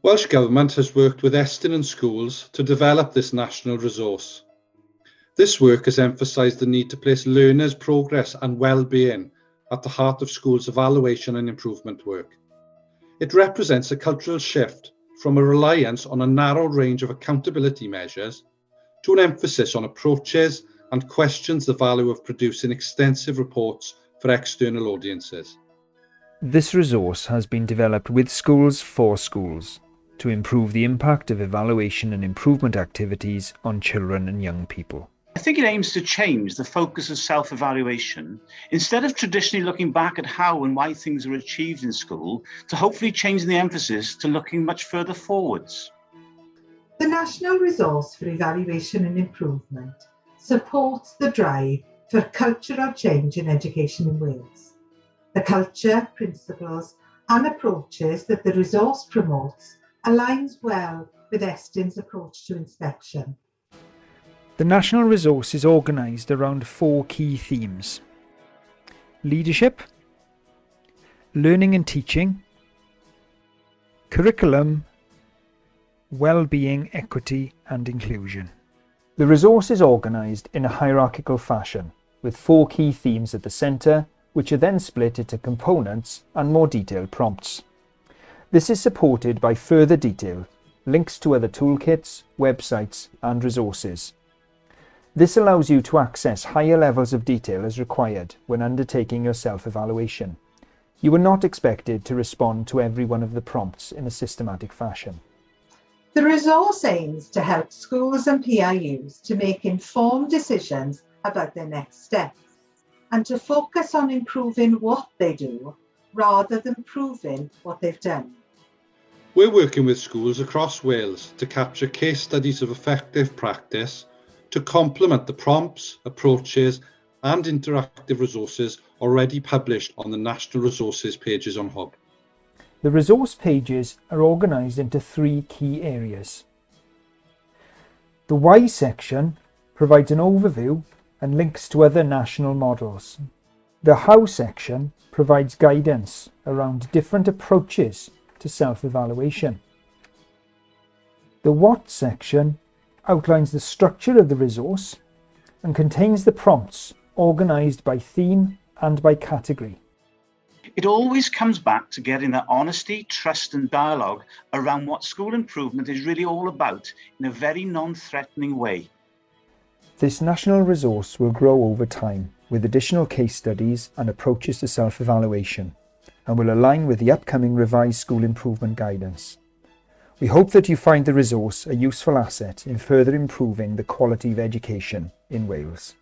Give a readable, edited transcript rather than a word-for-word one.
Welsh Government has worked with Estyn and schools to develop this national resource. This work has emphasised the need to place learners' progress and well-being at the heart of schools' evaluation and improvement work. It represents a cultural shift from a reliance on a narrow range of accountability measures to an emphasis on approaches and questions the value of producing extensive reports for external audiences. This resource has been developed with schools for schools to improve the impact of evaluation and improvement activities on children and young people. I think it aims to change the focus of self-evaluation, instead of traditionally looking back at how and why things were achieved in school, to hopefully change the emphasis to looking much further forwards. The National Resource for Evaluation and Improvement supports the drive for cultural change in education in Wales. The culture, principles and approaches that the resource promotes aligns well with Estyn's approach to inspection. The National Resource is organised around 4 key themes: leadership, learning and teaching, curriculum, well-being, equity and inclusion. The resource is organised in a hierarchical fashion, with 4 key themes at the centre, which are then split into components and more detailed prompts. This is supported by further detail, links to other toolkits, websites and resources. This allows you to access higher levels of detail as required when undertaking your self-evaluation. You are not expected to respond to every one of the prompts in a systematic fashion. The resource aims to help schools and PRUs to make informed decisions about their next steps and to focus on improving what they do rather than proving what they've done. We're working with schools across Wales to capture case studies of effective practice to complement the prompts, approaches and interactive resources already published on the National Resources pages on Hub. The resource pages are organised into 3 key areas. The Why section provides an overview and links to other national models. The How section provides guidance around different approaches to self-evaluation. The What section outlines the structure of the resource and contains the prompts organised by theme and by category. It always comes back to getting that honesty, trust and dialogue around what school improvement is really all about in a very non-threatening way. This national resource will grow over time with additional case studies and approaches to self-evaluation and will align with the upcoming revised school improvement guidance. We hope that you find the resource a useful asset in further improving the quality of education in Wales.